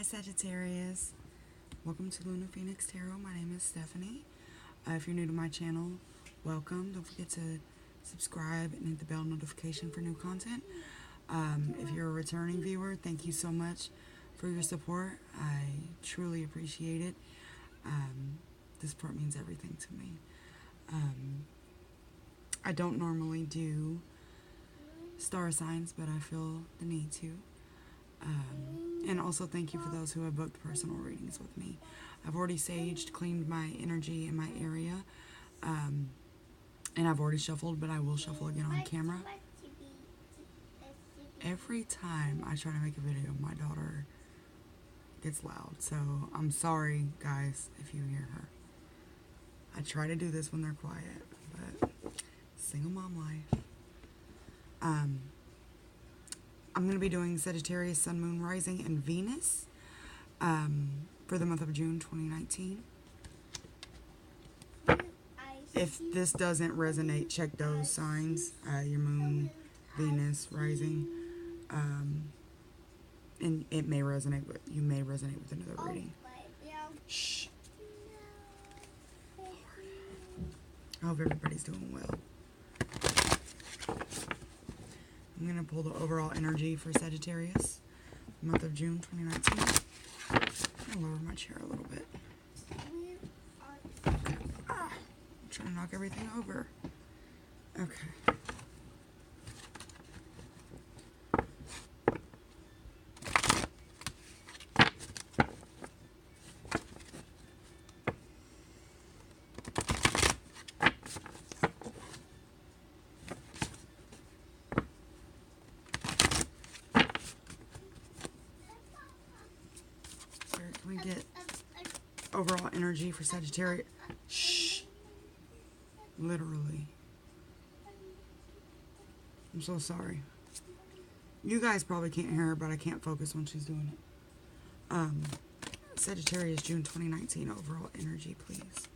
Hi Sagittarius, welcome to Luna Phoenix Tarot. My name is Stephanie. If you're new to my channel, welcome. Don't forget to subscribe and hit the bell notification for new content. If you're a returning viewer, thank you so much for your support. I truly appreciate it. This support means everything to me. I don't normally do star signs, but I feel the need to. And also thank you for those who have booked personal readings with me. I've already saged, cleaned my energy in my area, and I've already shuffled, but I will shuffle again on camera. Every time I try to make a video, my daughter gets loud, so I'm sorry, guys, if you hear her. I try to do this when they're quiet, but single mom life. I'm going to be doing Sagittarius, Sun, Moon, Rising, and Venus for the month of June 2019. If this doesn't resonate, check those signs, your Moon, Venus, Rising, and it may resonate with, you may resonate with another reading. Shh. I hope everybody's doing well. I'm going to pull the overall energy for Sagittarius, month of June 2019. I'm going to lower my chair a little bit. Okay. I'm trying to knock everything over. Okay. Can we get overall energy for Sagittarius? Shh. Literally. I'm so sorry. You guys probably can't hear her, but I can't focus when she's doing it. Sagittarius, June 2019, overall energy, please.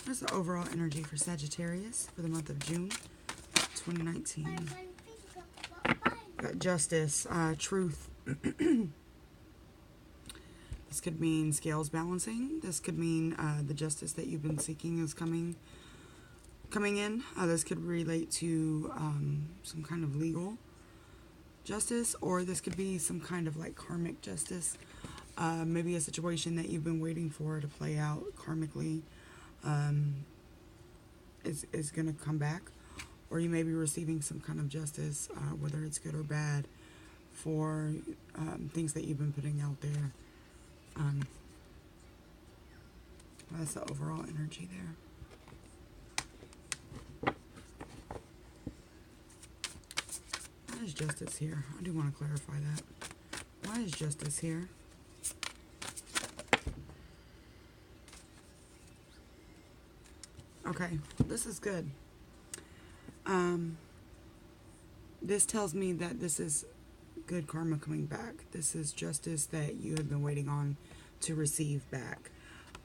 What's the overall energy for Sagittarius for the month of June 2019? Got justice, truth. This could mean scales balancing. This could mean the justice that you've been seeking is coming in. This could relate to some kind of legal justice, or this could be some kind of like karmic justice. Maybe a situation that you've been waiting for to play out karmically is going to come back, or you may be receiving some kind of justice, whether it's good or bad, for things that you've been putting out there. That's the overall energy there. Why is justice here? I do want to clarify that. Why is justice here? Okay, this is good. This tells me that this is good karma coming back. This is justice that you have been waiting on to receive back.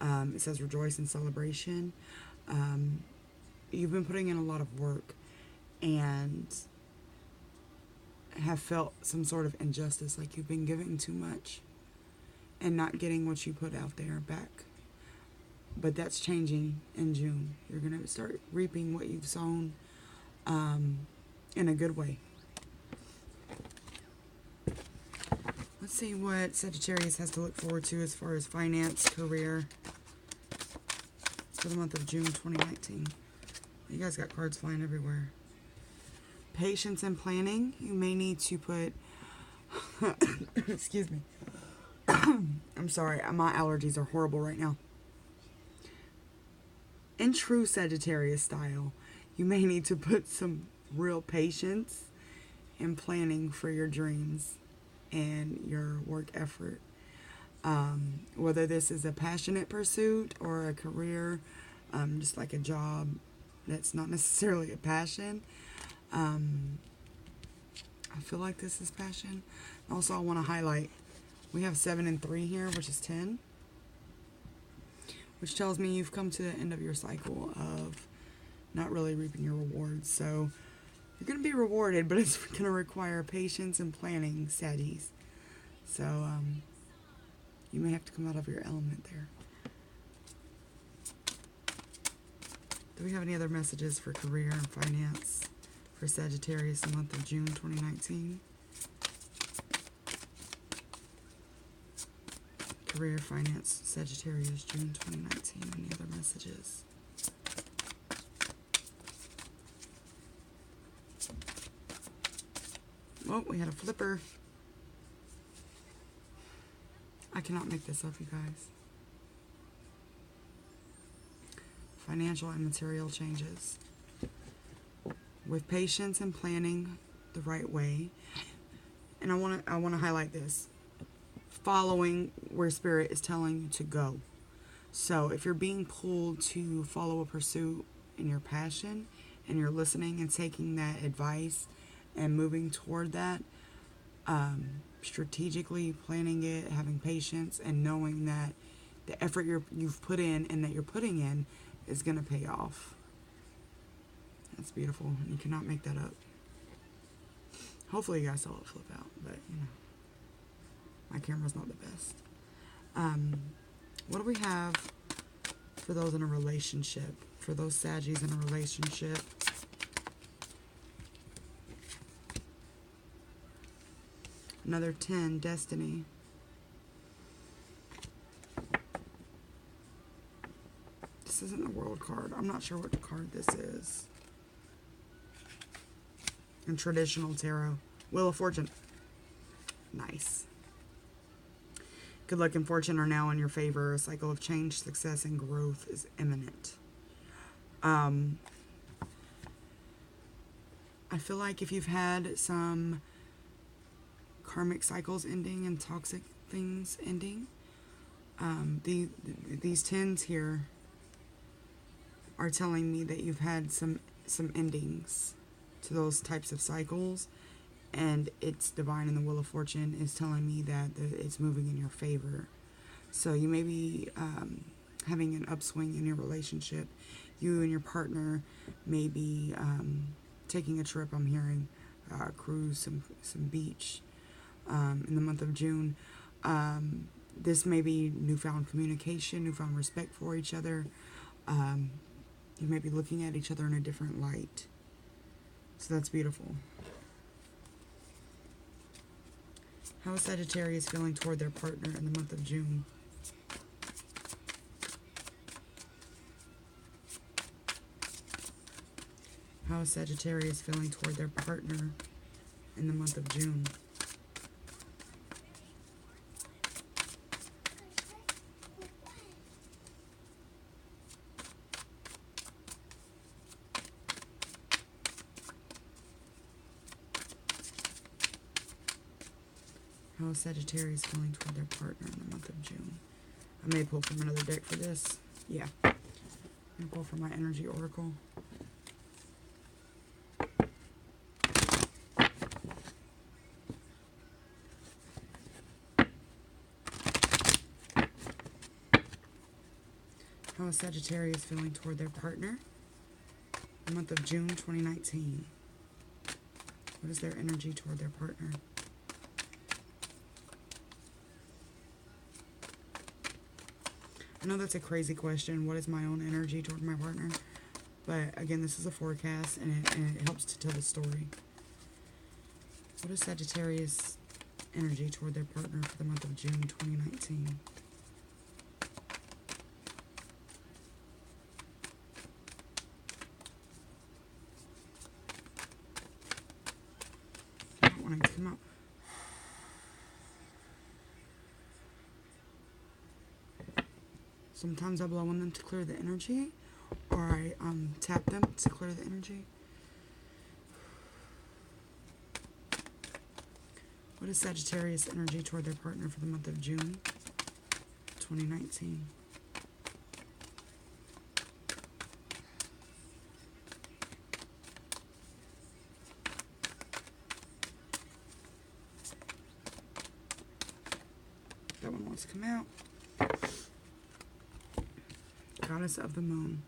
It says rejoice in celebration. You've been putting in a lot of work and have felt some sort of injustice, like you've been giving too much and not getting what you put out there back. But that's changing in June. You're going to start reaping what you've sown in a good way. Let's see what Sagittarius has to look forward to as far as finance, career, for the month of June 2019. You guys got cards flying everywhere. Patience and planning. You may need to put... Excuse me. I'm sorry. My allergies are horrible right now. In true Sagittarius style, you may need to put some real patience and planning for your dreams and your work effort. Whether this is a passionate pursuit or a career, just like a job that's not necessarily a passion. I feel like this is passion. Also, I want to highlight, we have 7 and 3 here, which is 10. Which tells me you've come to the end of your cycle of not really reaping your rewards. So, you're going to be rewarded, but it's going to require patience and planning, Saggies. So, You may have to come out of your element there. Do we have any other messages for career and finance for Sagittarius in the month of June 2019? Career, finance, Sagittarius, June 2019. Any other messages? Oh, we had a flipper. I cannot make this up, you guys. Financial and material changes. With patience and planning the right way. And I want to highlight this. Following where Spirit is telling you to go. So if you're being pulled to follow a pursuit in your passion and you're listening and taking that advice and moving toward that, strategically planning it, having patience, and knowing that the effort you've put in and that you're putting in is going to pay off. That's beautiful. You cannot make that up. Hopefully you guys saw it flip out, but you know, my camera's not the best. What do we have for those in a relationship? For those Saggies in a relationship? Another 10, Destiny. This isn't the World card. I'm not sure what card this is. In traditional tarot. Wheel of Fortune. Nice. Good luck and fortune are now in your favor. A cycle of change, success, and growth is imminent. I feel like if you've had some karmic cycles ending and toxic things ending, these 10s here are telling me that you've had some endings to those types of cycles, and it's divine, and the Wheel of Fortune is telling me that it's moving in your favor. So you may be having an upswing in your relationship. You and your partner may be taking a trip, I'm hearing, cruise, some beach in the month of June. This may be newfound communication, newfound respect for each other. You may be looking at each other in a different light. So that's beautiful. How is Sagittarius feeling toward their partner in the month of June? How is Sagittarius feeling toward their partner in the month of June? How is Sagittarius feeling toward their partner in the month of June? I may pull from another deck for this. Yeah. I'm going to pull from my Energy Oracle. How is Sagittarius feeling toward their partner in the month of June 2019? What is their energy toward their partner? I know that's a crazy question. What is my own energy toward my partner? But again, this is a forecast, and it helps to tell the story. What is Sagittarius' energy toward their partner for the month of June 2019? I don't want it to come out. Sometimes I blow on them to clear the energy, or I tap them to clear the energy. What is Sagittarius' energy toward their partner for the month of June 2019? That one wants to come out. Goddess of the Moon.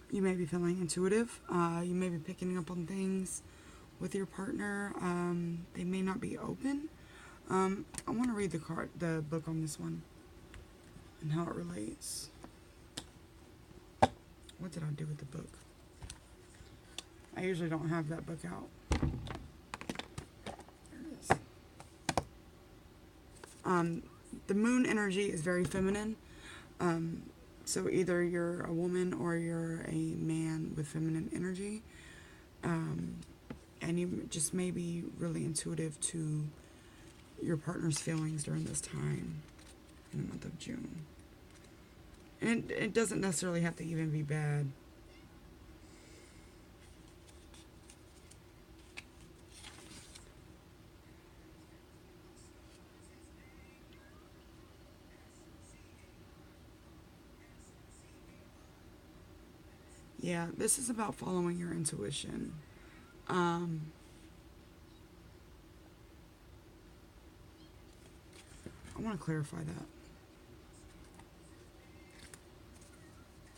You may be feeling intuitive. You may be picking up on things with your partner. They may not be open. I want to read the book on this one and how it relates. What did I do with the book? I usually don't have that book out. There it is. The moon energy is very feminine. So either you're a woman or you're a man with feminine energy. And you just may be really intuitive to your partner's feelings during this time in the month of June. And it doesn't necessarily have to even be bad. Yeah, this is about following your intuition. I want to clarify that.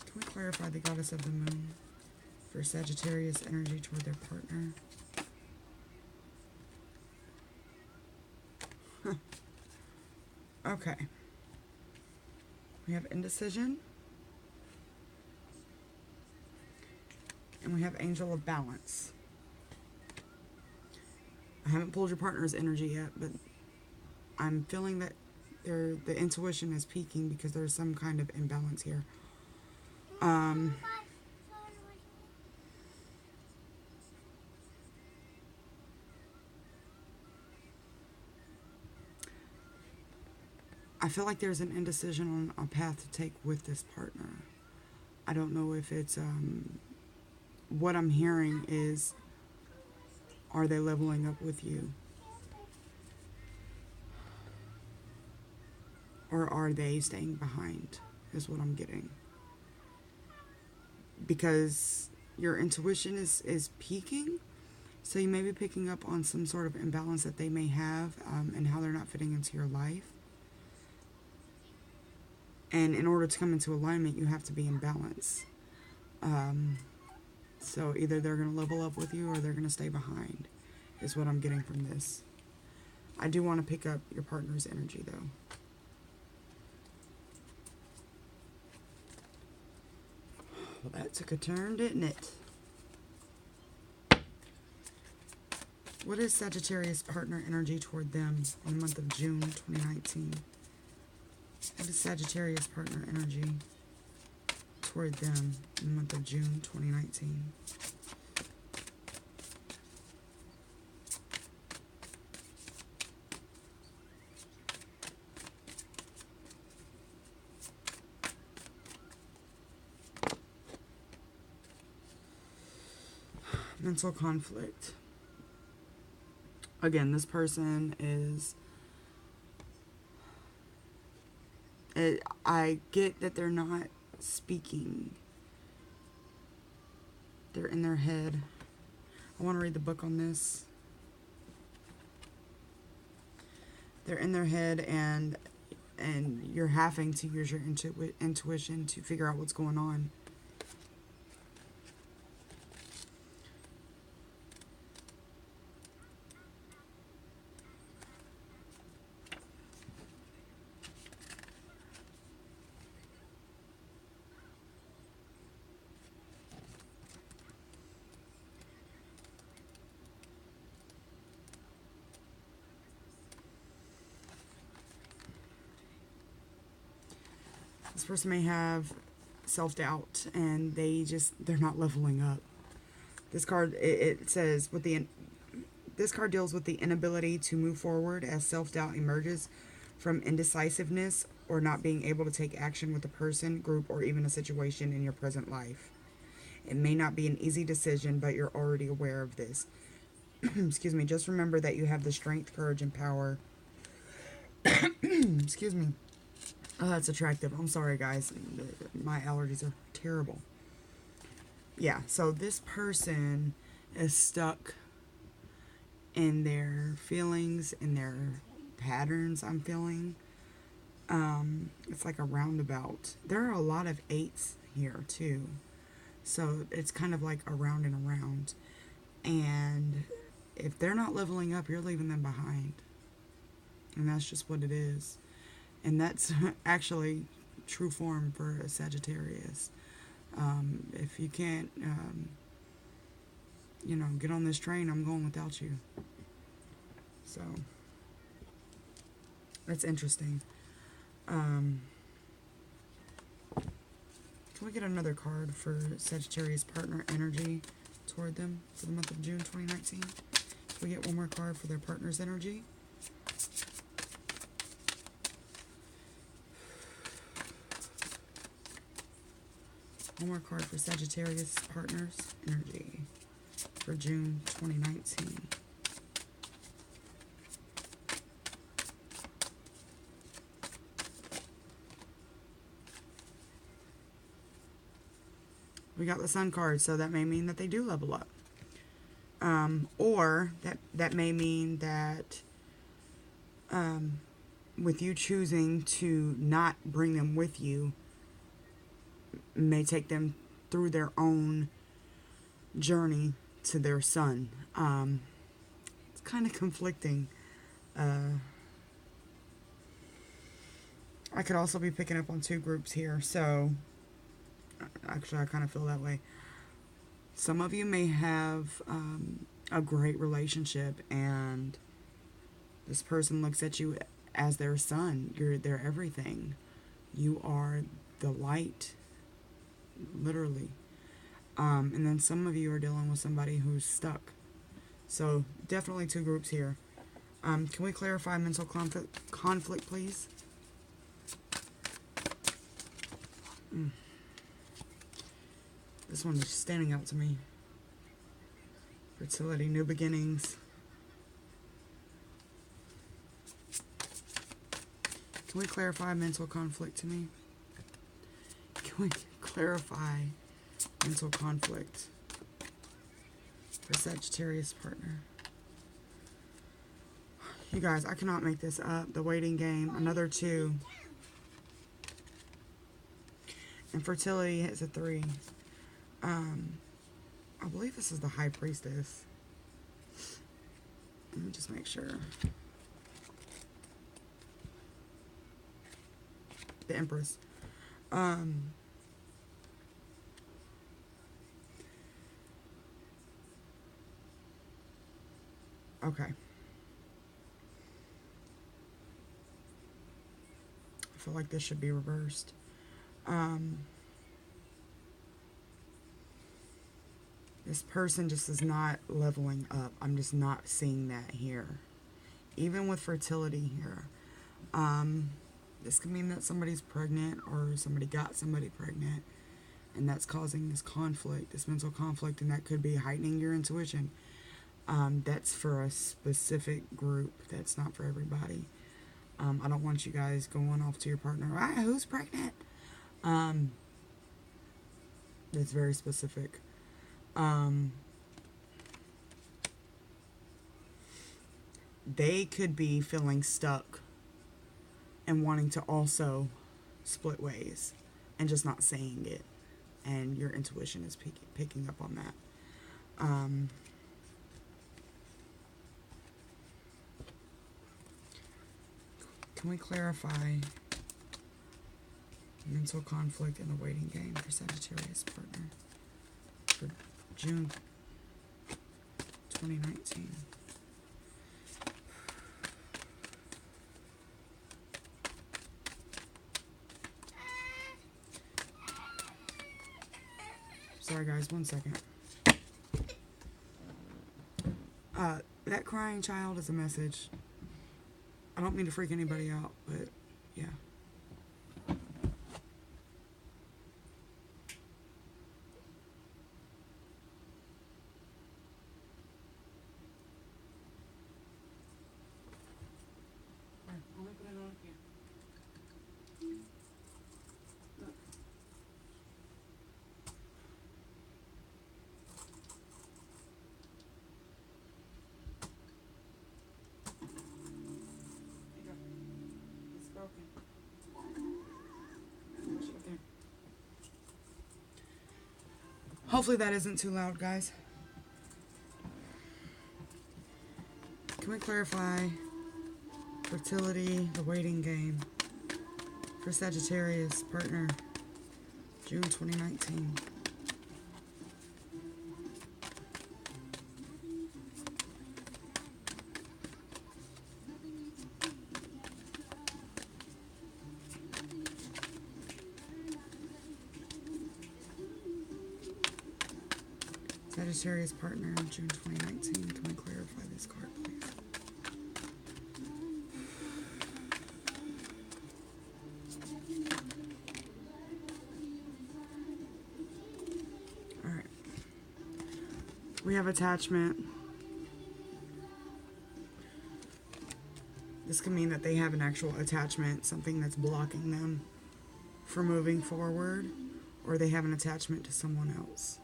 Can we clarify the goddess of the moon for Sagittarius energy toward their partner? Okay. We have indecision. And we have angel of balance. I haven't pulled your partner's energy yet, but I'm feeling that the intuition is peaking because there's some kind of imbalance here. I feel like there's an indecision on a path to take with this partner. I don't know if it's, what I'm hearing is, are they leveling up with you? Or are they staying behind, is what I'm getting. Because your intuition is peaking, so you may be picking up on some sort of imbalance that they may have, and how they're not fitting into your life. And in order to come into alignment, you have to be in balance. So either they're going to level up with you or they're going to stay behind, is what I'm getting from this. I do want to pick up your partner's energy, though. Well, that took a turn, didn't it? What is Sagittarius partner energy toward them in the month of June 2019? What is Sagittarius partner energy toward them in the month of June 2019? Mental conflict. Again, this person is... I get that they're not speaking. They're in their head. I want to read the book on this. They're in their head, and you're having to use your intuition to figure out what's going on. This person may have self-doubt, and they're not leveling up. This card, it says, this card deals with the inability to move forward as self-doubt emerges from indecisiveness or not being able to take action with a person, group, or even a situation in your present life. It may not be an easy decision, but you're already aware of this. Excuse me. Just remember that you have the strength, courage, and power. Excuse me. Oh, that's attractive. I'm sorry, guys. My allergies are terrible. Yeah, so this person is stuck in their feelings, in their patterns, I'm feeling. It's like a roundabout. There are a lot of 8s here, too. So it's kind of like around and around. And if they're not leveling up, you're leaving them behind. And that's just what it is. And that's actually true form for a Sagittarius. If you can't, get on this train, I'm going without you. So, that's interesting. Can we get another card for Sagittarius partner energy toward them for the month of June 2019? Can we get one more card for their partner's energy? One more card for Sagittarius partners energy for June 2019. We got the Sun card, so that may mean that they do level up. Or that may mean that with you choosing to not bring them with you, may take them through their own journey to their sun. It's kind of conflicting. I could also be picking up on two groups here, so actually I kind of feel that way. Some of you may have a great relationship, and this person looks at you as their sun. You're their everything. You are the light, literally. And then some of you are dealing with somebody who's stuck. So definitely two groups here. Can we clarify mental conflict, please? This one is standing out to me. Fertility, new beginnings. Can we clarify mental conflict to me? Can we clarify mental conflict for Sagittarius partner? You guys, I cannot make this up. The waiting game, another 2. And fertility hits a 3. I believe this is the High Priestess. Let me just make sure. The Empress. Okay. I feel like this should be reversed. This person just is not leveling up. I'm just not seeing that here. Even with fertility here. This could mean that somebody's pregnant, or somebody got somebody pregnant, and that's causing this conflict, this mental conflict, and that could be heightening your intuition. That's for a specific group. That's not for everybody. I don't want you guys going off to your partner, who's pregnant? That's very specific. They could be feeling stuck and wanting to also split ways and just not saying it, and your intuition is picking up on that. Can we clarify mental conflict in the waiting game for Sagittarius partner for June 2019? Sorry guys, 1 second. That crying child is a message. I don't mean to freak anybody out, but yeah. Hopefully that isn't too loud, guys. Can we clarify Fertility, the waiting game. For Sagittarius, partner, June 2019. Sagittarius partner, June 2019. Can we clarify this card, please? All right. We have attachment. This can mean that they have an actual attachment, something that's blocking them from moving forward, or they have an attachment to someone else.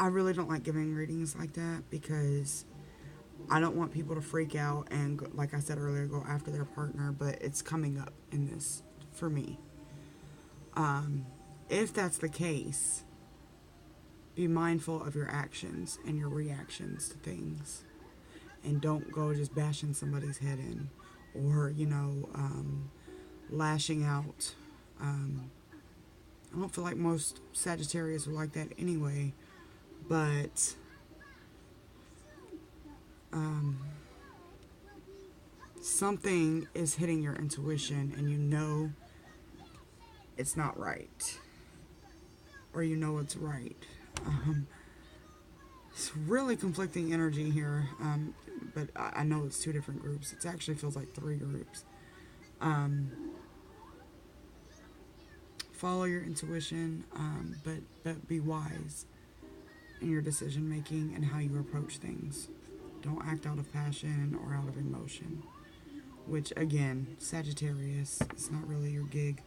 I really don't like giving readings like that because I don't want people to freak out and, like I said earlier, go after their partner, but it's coming up in this for me. If that's the case, be mindful of your actions and your reactions to things, and don't go just bashing somebody's head in or, lashing out. I don't feel like most Sagittarius are like that anyway. But something is hitting your intuition and you know it's not right. Or you know it's right. It's really conflicting energy here. But I know it's two different groups. It actually feels like three groups. Follow your intuition, but be wise in your decision making and how you approach things. Don't act out of passion or out of emotion, which again, Sagittarius, it's not really your gig.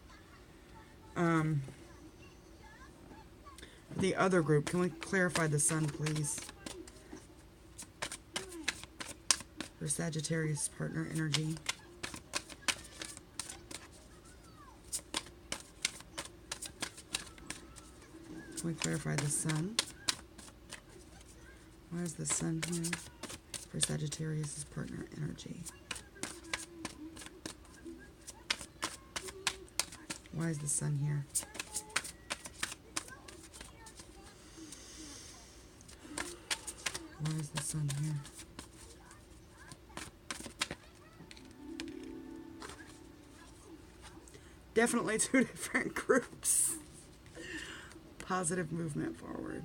The other group, can we clarify the sun, please? For Sagittarius partner energy. Can we clarify the sun? Why is the sun here for Sagittarius' partner energy? Why is the sun here? Why is the sun here? Definitely two different groups. Positive movement forward.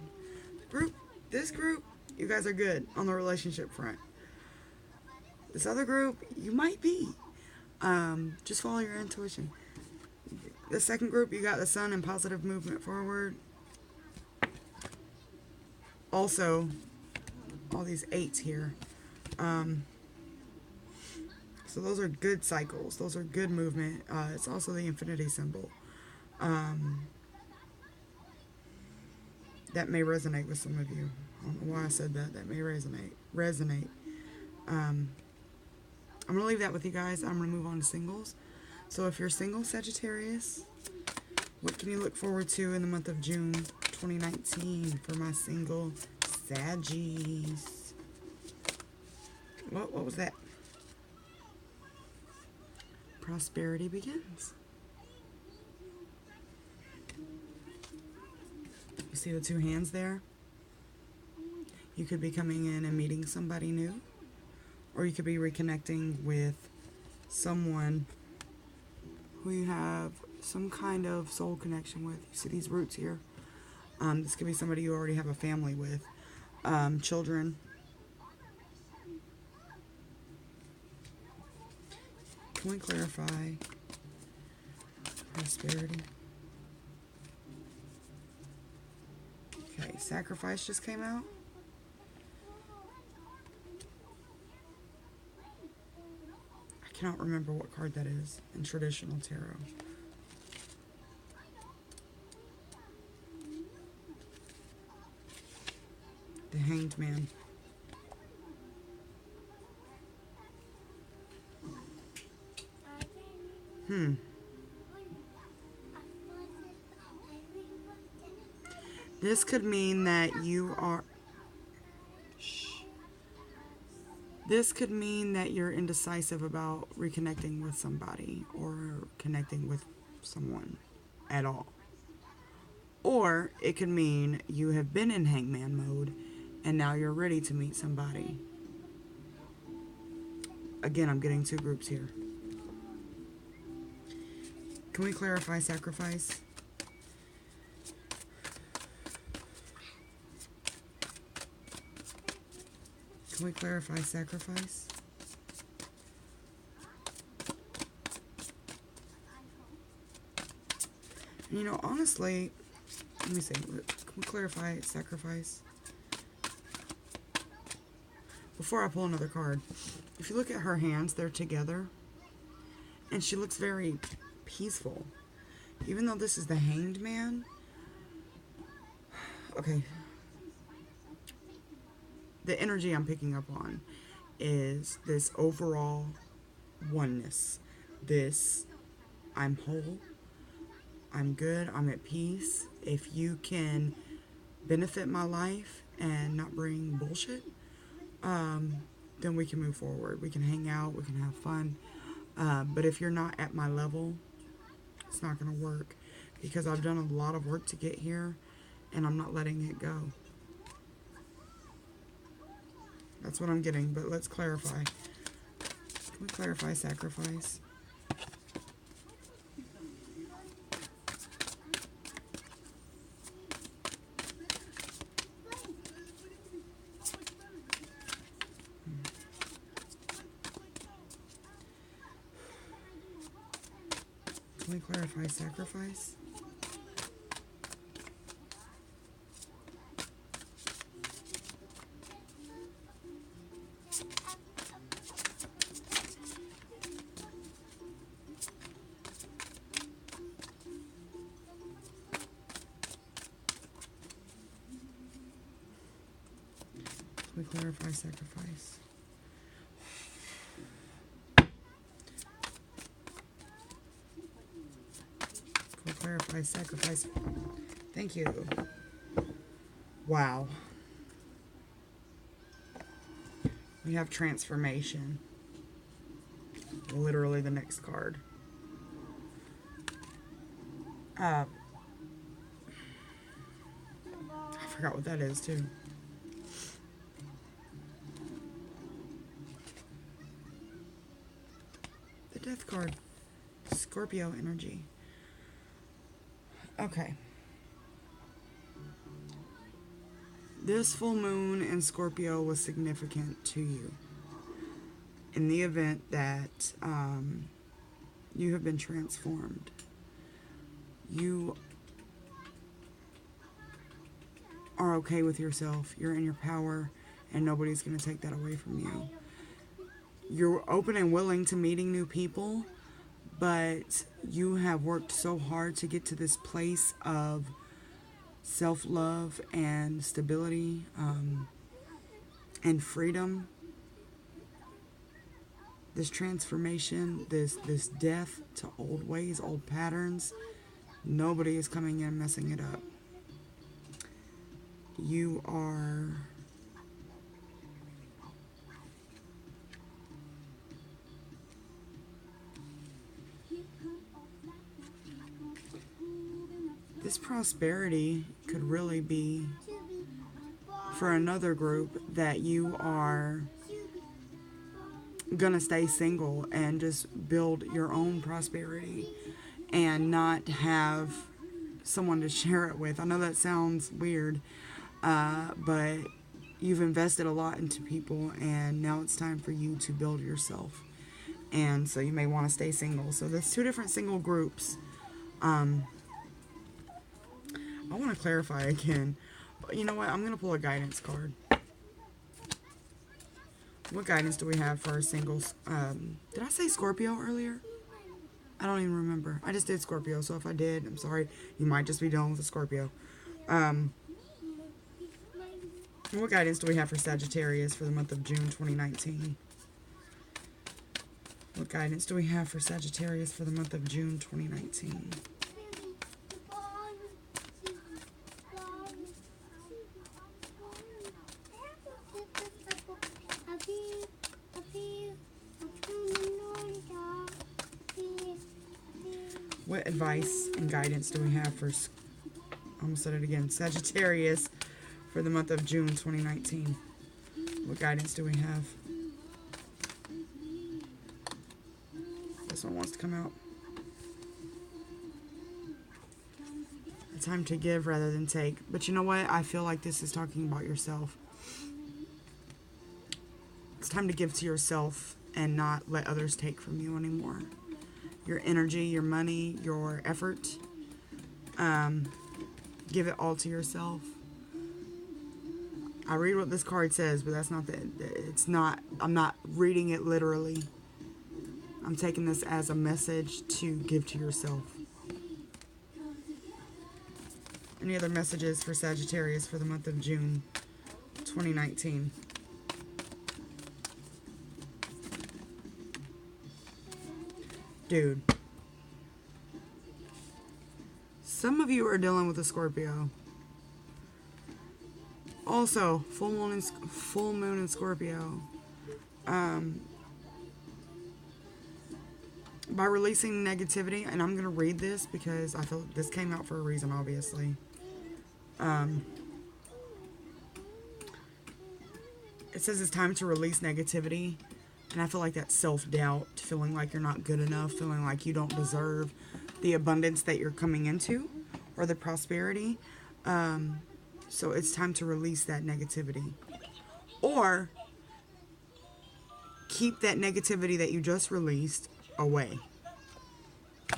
This group, you guys are good on the relationship front. This other group, you might be. Just follow your intuition. The second group, you got the sun and positive movement forward. Also, all these 8s here. So those are good cycles. Those are good movement. It's also the infinity symbol. That may resonate with some of you. I don't know why I said that. That may resonate. I'm going to leave that with you guys. I'm going to move on to singles. So if you're single Sagittarius, what can you look forward to in the month of June 2019 for my single Saggies? What was that? Prosperity begins. You see the two hands there? You could be coming in and meeting somebody new, or you could be reconnecting with someone who you have some kind of soul connection with. You see these roots here? This could be somebody you already have a family with, children. Can we clarify prosperity? Okay, sacrifice just came out. I cannot remember what card that is in traditional tarot. The Hanged Man. This could mean that you are... This could mean that you're indecisive about reconnecting with somebody or connecting with someone at all. Or it could mean you have been in hangman mode and now you're ready to meet somebody. Again, I'm getting two groups here. Can we clarify sacrifice? Can we clarify sacrifice? You know, honestly, let me see. Can we clarify sacrifice? Before I pull another card, if you look at her hands, they're together. And she looks very peaceful. Even though this is the Hanged Man. Okay. The energy I'm picking up on is this overall oneness. This, I'm whole, I'm good, I'm at peace. If you can benefit my life and not bring bullshit, then we can move forward. We can hang out, we can have fun. But if you're not at my level, it's not going to work. Because I've done a lot of work to get here, and I'm not letting it go. That's what I'm getting, but let's clarify. Can we clarify sacrifice? Can we clarify sacrifice? Can we clarify sacrifice? Can we clarify sacrifice? Thank you. Wow. We have transformation. Literally the next card. I forgot what that is too. The Death card. Scorpio energy. Okay. This full moon in Scorpio was significant to you. In the event that you have been transformed. You are okay with yourself. You're in your power, and nobody's going to take that away from you. You're open and willing to meeting new people, but you have worked so hard to get to this place of self-love and stability and freedom. This transformation, this death to old ways, old patterns, nobody is coming in and messing it up. You are this prosperity could really be for another group that you are gonna stay single and just build your own prosperity and not have someone to share it with. I know that sounds weird, but you've invested a lot into people, and now it's time for you to build yourself. And so you may want to stay single. So there's two different single groups. I want to clarify again. But you know what? I'm going to pull a guidance card. What guidance do we have for our singles? Did I say Scorpio earlier? I don't even remember. I just did Scorpio, so if I did, I'm sorry. You might just be dealing with a Scorpio. What guidance do we have for Sagittarius for the month of June 2019? What guidance do we have for Sagittarius for the month of June 2019? What advice and guidance do we have for, I almost said it again, Sagittarius for the month of June 2019? What guidance do we have? This one wants to come out. A time to give rather than take. But you know what? I feel like this is talking about yourself. It's time to give to yourself and not let others take from you anymore. Your energy, your money, your effort. Give it all to yourself. I read what this card says, but that's not it's not, I'm not reading it literally. I'm taking this as a message to give to yourself. Any other messages for Sagittarius for the month of June 2019? Dude. Some of you are dealing with a Scorpio. Also, full moon in Scorpio. By releasing negativity, and I'm going to read this because I feel this came out for a reason, obviously. It says it's time to release negativity, and I feel like that's self-doubt, feeling like you're not good enough, feeling like you don't deserve the abundance that you're coming into, or the prosperity. So it's time to release that negativity. Or keep that negativity that you just released away.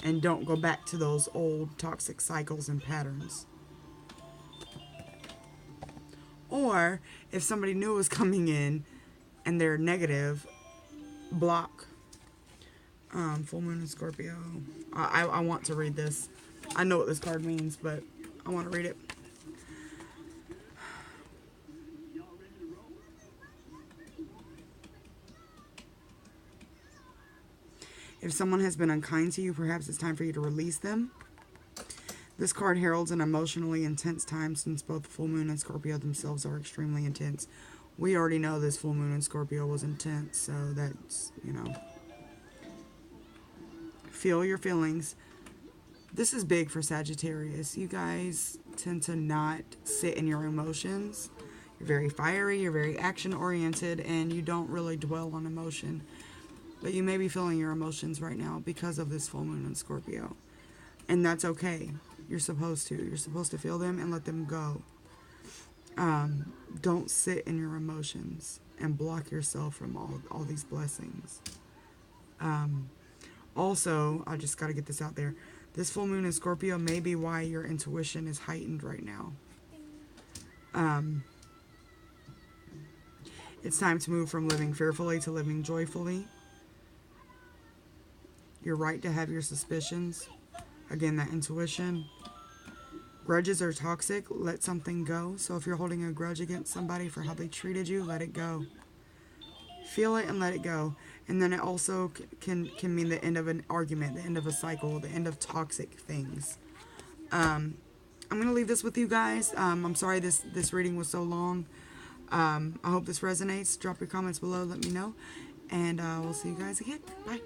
And don't go back to those old toxic cycles and patterns. Or if somebody new is coming in and they're negative, block. Full moon in Scorpio. I want to read this. I know what this card means, but I want to read it. If someone has been unkind to you, perhaps it's time for you to release them. This card heralds an emotionally intense time since both full moon and Scorpio themselves are extremely intense. We already know this full moon in Scorpio was intense, so that's, you know. Feel your feelings. This is big for Sagittarius. You guys tend to not sit in your emotions. You're very fiery, you're very action-oriented, and you don't really dwell on emotion. But you may be feeling your emotions right now because of this full moon in Scorpio. And that's okay. You're supposed to. You're supposed to feel them and let them go. Don't sit in your emotions and block yourself from all these blessings. Also, I just got to get this out there. This full moon in Scorpio may be why your intuition is heightened right now. It's time to move from living fearfully to living joyfully. You're right to have your suspicions. Again, that intuition. Grudges are toxic. Let something go. So if you're holding a grudge against somebody for how they treated you, let it go. Feel it and let it go. And then it also can mean the end of an argument, the end of a cycle, the end of toxic things. I'm going to leave this with you guys. I'm sorry this reading was so long. I hope this resonates. Drop your comments below. Let me know. And we'll see you guys again. Bye.